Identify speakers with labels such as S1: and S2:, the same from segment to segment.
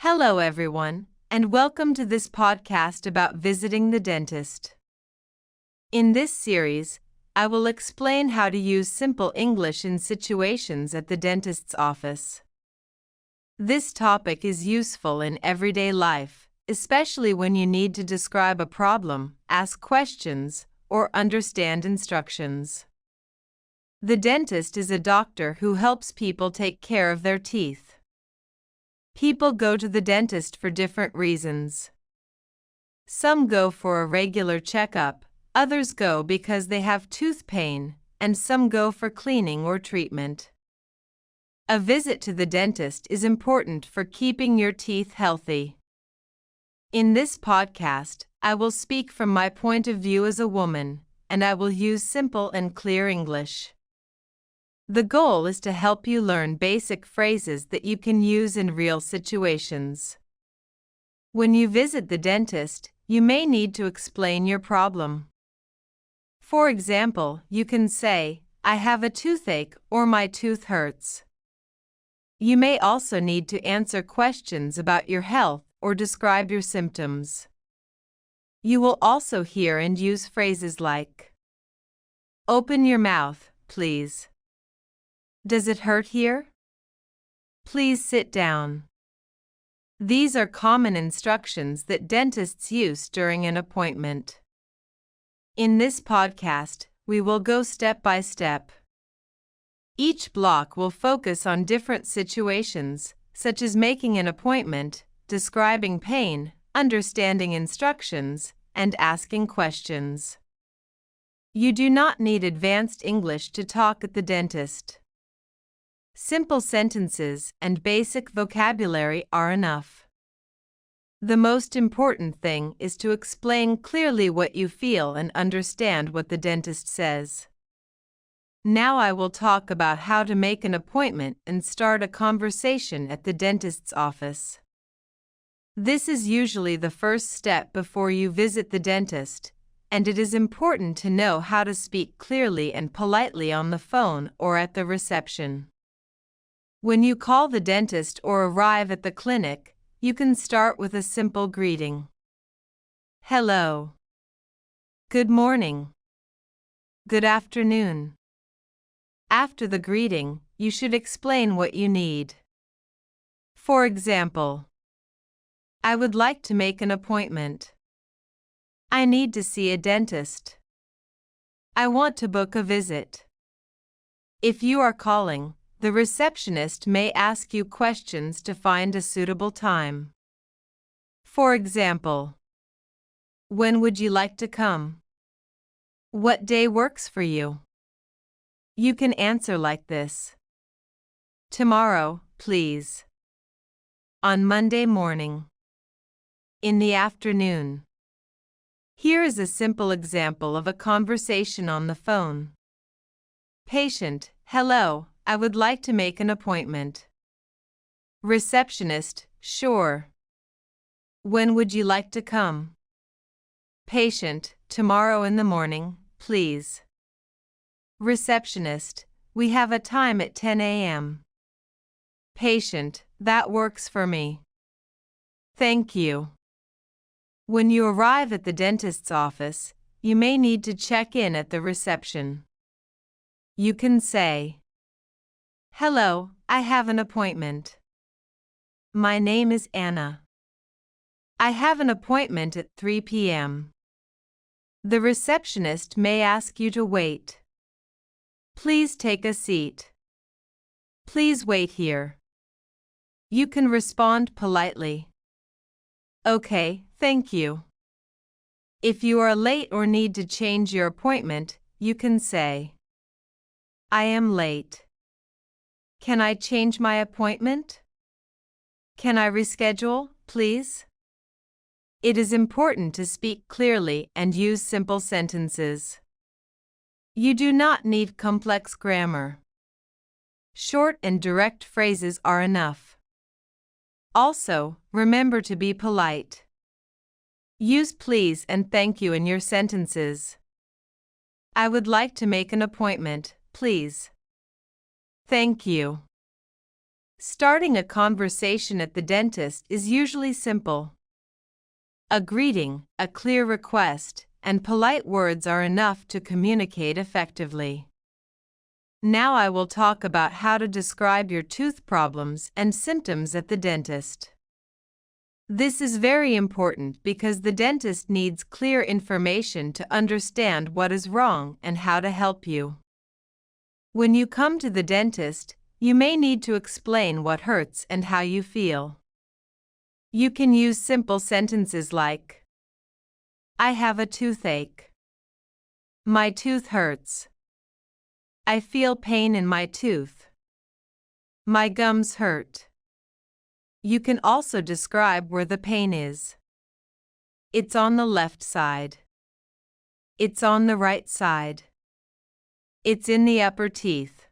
S1: Hello, everyone, and welcome to this podcast about visiting the dentist. In this series, I will explain how to use simple English in situations at the dentist's office. This topic is useful in everyday life, especially when you need to describe a problem, ask questions, or understand instructions. The dentist is a doctor who helps people take care of their teeth. People go to the dentist for different reasons. Some go for a regular checkup, others go because they have tooth pain, and some go for cleaning or treatment. A visit to the dentist is important for keeping your teeth healthy. In this podcast, I will speak from my point of view as a woman, and I will use simple and clear English. The goal is to help you learn basic phrases that you can use in real situations. When you visit the dentist, you may need to explain your problem. For example, you can say, "I have a toothache" or "my tooth hurts." You may also need to answer questions about your health or describe your symptoms. You will also hear and use phrases like, "Open your mouth, please." "Does it hurt here?" "Please sit down." These are common instructions that dentists use during an appointment. In this podcast, we will go step by step. Each block will focus on different situations, such as making an appointment, describing pain, understanding instructions, and asking questions. You do not need advanced English to talk at the dentist. Simple sentences and basic vocabulary are enough. The most important thing is to explain clearly what you feel and understand what the dentist says. Now I will talk about how to make an appointment and start a conversation at the dentist's office. This is usually the first step before you visit the dentist, and it is important to know how to speak clearly and politely on the phone or at the reception. When you call the dentist or arrive at the clinic, you can start with a simple greeting. Hello. Good morning. Good afternoon. After the greeting, you should explain what you need. For example, "I would like to make an appointment." "I need to see a dentist." "I want to book a visit." If you are calling, the receptionist may ask you questions to find a suitable time. For example, "When would you like to come?" "What day works for you?" You can answer like this: "Tomorrow, please." "On Monday morning." "In the afternoon." Here is a simple example of a conversation on the phone. Patient: "Hello, I would like to make an appointment." Receptionist: "Sure. When would you like to come?" Patient: "Tomorrow in the morning, please." Receptionist: "We have a time at 10 a.m. Patient: "That works for me. Thank you." When you arrive at the dentist's office, you may need to check in at the reception. You can say, "Hello, I have an appointment. My name is Anna. I have an appointment at 3 p.m. The receptionist may ask you to wait. Please take a seat. Please wait here. You can respond politely. Okay, thank you. If you are late or need to change your appointment, you can say, "I am late. Can I change my appointment? Can I reschedule, please?" It is important to speak clearly and use simple sentences. You do not need complex grammar. Short and direct phrases are enough. Also, remember to be polite. Use please and thank you in your sentences. "I would like to make an appointment, please." Thank you. Starting a conversation at the dentist is usually simple. A greeting, a clear request, and polite words are enough to communicate effectively. Now I will talk about how to describe your tooth problems and symptoms at the dentist. This is very important because the dentist needs clear information to understand what is wrong and how to help you. When you come to the dentist, you may need to explain what hurts and how you feel. You can use simple sentences like, I have a toothache. My tooth hurts. I feel pain in my tooth. My gums hurt. You can also describe where the pain is. It's on the left side. It's on the right side. It's in the upper teeth.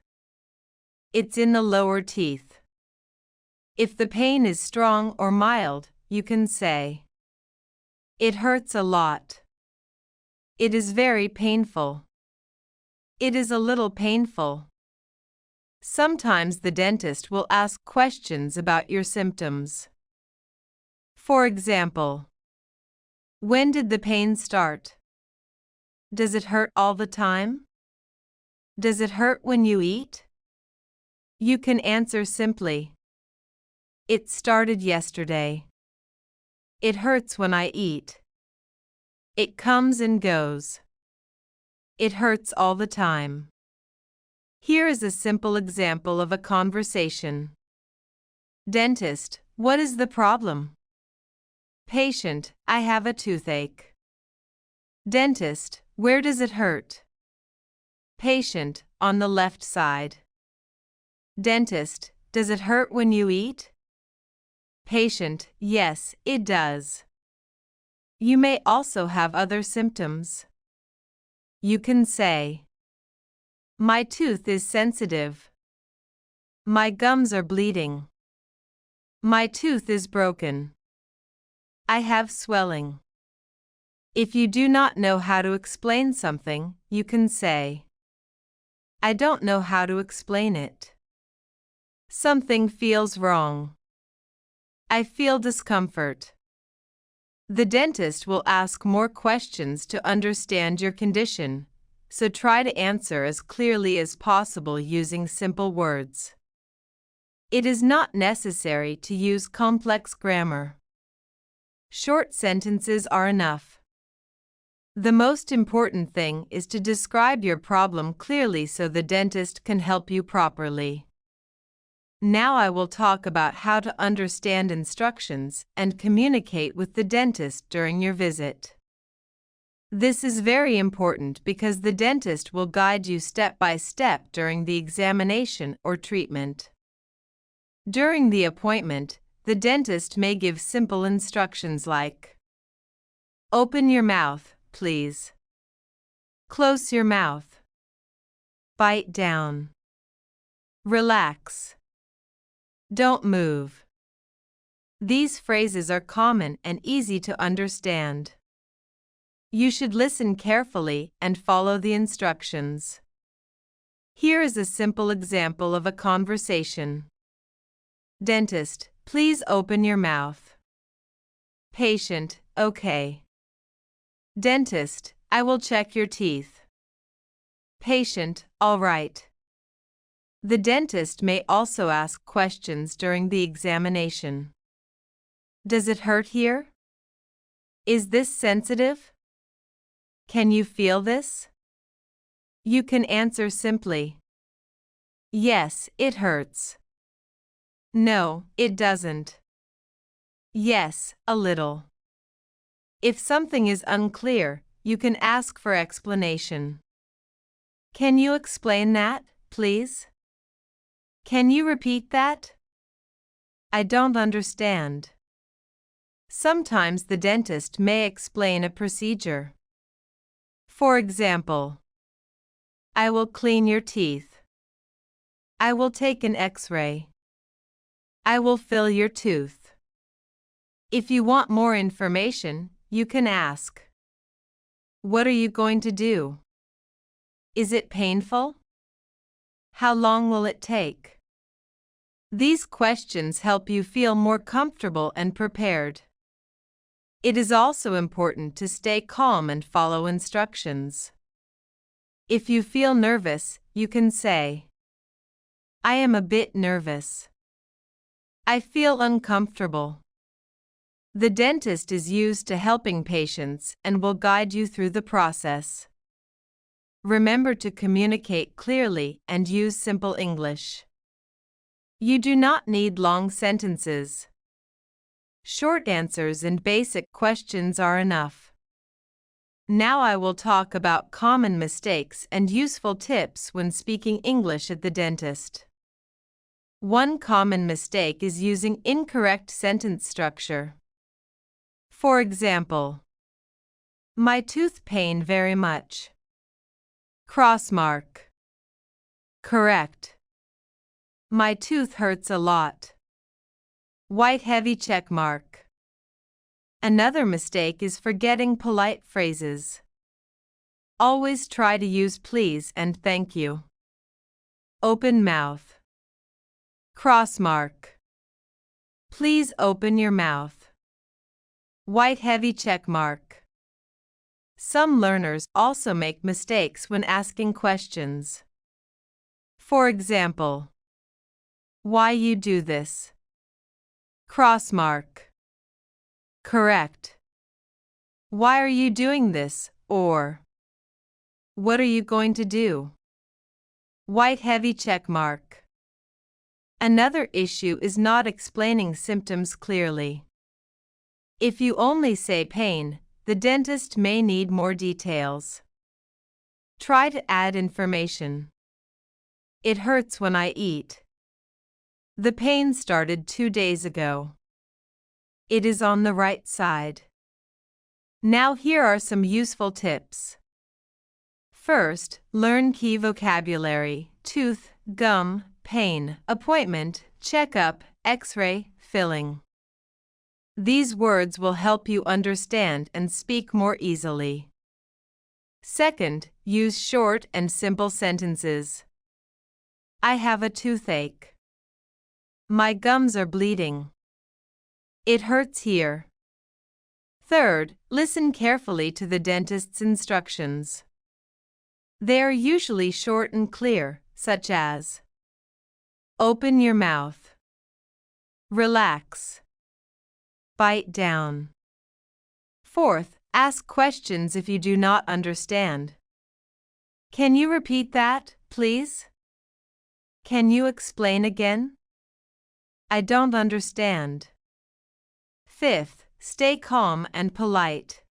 S1: It's in the lower teeth. If the pain is strong or mild, you can say, it hurts a lot. It is very painful. It is a little painful. Sometimes the dentist will ask questions about your symptoms. For example, when did the pain start? Does it hurt all the time? Does it hurt when you eat? You can answer simply, it started yesterday. It hurts when I eat. It comes and goes. It hurts all the time. Here is a simple example of a conversation. Dentist, what is the problem? Patient, I have a toothache. Dentist, where does it hurt? Patient, on the left side. Dentist, does it hurt when you eat? Patient, yes, it does. You may also have other symptoms. You can say, my tooth is sensitive. My gums are bleeding. My tooth is broken. I have swelling. If you do not know how to explain something, you can say, I don't know how to explain it. Something feels wrong. I feel discomfort. The dentist will ask more questions to understand your condition, so try to answer as clearly as possible using simple words. It is not necessary to use complex grammar. Short sentences are enough. The most important thing is to describe your problem clearly so the dentist can help you properly. Now I will talk about how to understand instructions and communicate with the dentist during your visit. This is very important because the dentist will guide you step by step during the examination or treatment. During the appointment, the dentist may give simple instructions like, open your mouth, please. Close your mouth. Bite down. Relax. Don't move. These phrases are common and easy to understand. You should listen carefully and follow the instructions. Here is a simple example of a conversation. Dentist, please open your mouth. Patient, okay. Dentist, I will check your teeth. Patient, all right. The dentist may also ask questions during the examination. Does it hurt here? Is this sensitive? Can you feel this? You can answer simply, yes, it hurts. No, it doesn't. Yes, a little. If something is unclear, you can ask for explanation. Can you explain that, please? Can you repeat that? I don't understand. Sometimes the dentist may explain a procedure. For example, I will clean your teeth. I will take an X-ray. I will fill your tooth. If you want more information, you can ask, what are you going to do? Is it painful? How long will it take? These questions help you feel more comfortable and prepared. It is also important to stay calm and follow instructions. If you feel nervous, you can say, "I am a bit nervous. I feel uncomfortable." The dentist is used to helping patients and will guide you through the process. Remember to communicate clearly and use simple English. You do not need long sentences. Short answers and basic questions are enough. Now I will talk about common mistakes and useful tips when speaking English at the dentist. One common mistake is using incorrect sentence structure. For example, "My tooth pain very much." Crossmark. Correct. "My tooth hurts a lot." White heavy check mark. Another mistake is forgetting polite phrases. Always try to use please and thank you. Open mouth. Crossmark. Please open your mouth. White heavy check mark. Some learners also make mistakes when asking questions. For example, "Why you do this?" Crossmark. Correct. "Why are you doing this?" or "What are you going to do?" White heavy check mark. Another issue is not explaining symptoms clearly. If you only say pain, the dentist may need more details. Try to add information. "It hurts when I eat." "The pain started 2 days ago." "It is on the right side." Now here are some useful tips. First, learn key vocabulary: tooth, gum, pain, appointment, checkup, x-ray, filling. These words will help you understand and speak more easily. Second, use short and simple sentences. "I have a toothache." "My gums are bleeding." "It hurts here." Third, listen carefully to the dentist's instructions. They are usually short and clear, such as, "Open your mouth." "Relax." "Bite down." Fourth, ask questions if you do not understand. "Can you repeat that, please?" "Can you explain again?" "I don't understand." Fifth, stay calm and polite.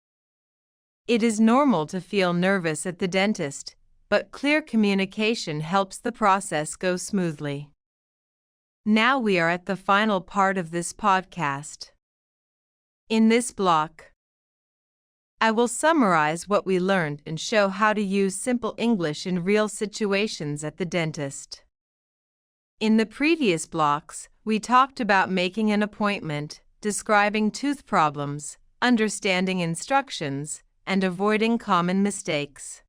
S1: It is normal to feel nervous at the dentist, but clear communication helps the process go smoothly. Now we are at the final part of this podcast. In this block, I will summarize what we learned and show how to use simple English in real situations at the dentist. In the previous blocks, we talked about making an appointment, describing tooth problems, understanding instructions, and avoiding common mistakes.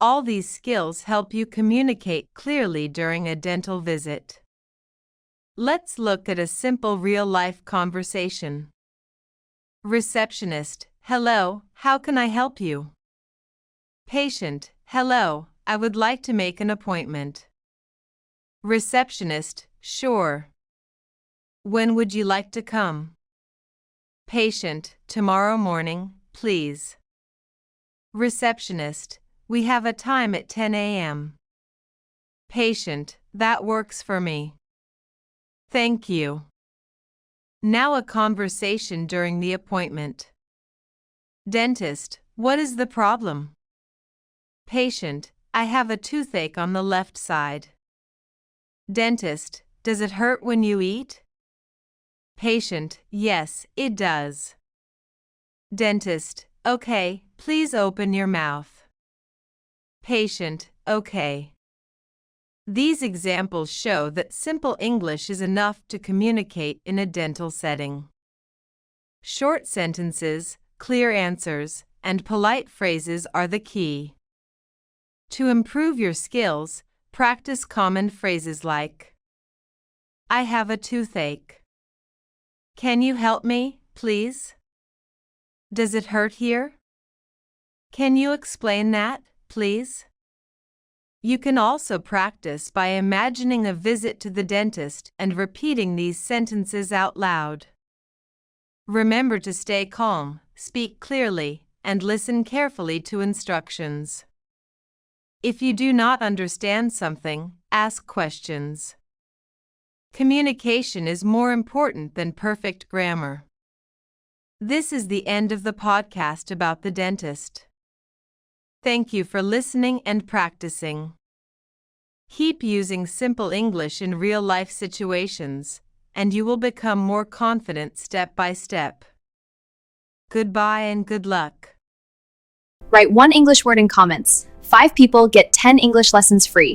S1: All these skills help you communicate clearly during a dental visit. Let's look at a simple real-life conversation. Receptionist: "Hello, how can I help you?" Patient: "Hello, I would like to make an appointment." Receptionist: "Sure. When would you like to come?" Patient: "Tomorrow morning, please." Receptionist: "We have a time at 10 a.m. Patient: "That works for me. Thank you." Now a conversation during the appointment. Dentist: "What is the problem?" Patient: "I have a toothache on the left side." Dentist: "Does it hurt when you eat?" Patient: "Yes, it does." Dentist: "Okay, please open your mouth." Patient: "Okay." These examples show that simple English is enough to communicate in a dental setting. Short sentences, clear answers, and polite phrases are the key. To improve your skills, practice common phrases like, I have a toothache. Can you help me, please? Does it hurt here? Can you explain that, please? You can also practice by imagining a visit to the dentist and repeating these sentences out loud. Remember to stay calm, speak clearly, and listen carefully to instructions. If you do not understand something, ask questions. Communication is more important than perfect grammar. This is the end of the podcast about the dentist. Thank you for listening and practicing. Keep using simple English in real-life situations, and you will become more confident step by step. Goodbye and good luck.
S2: Write one English word in comments. 5 people get 10 English lessons free.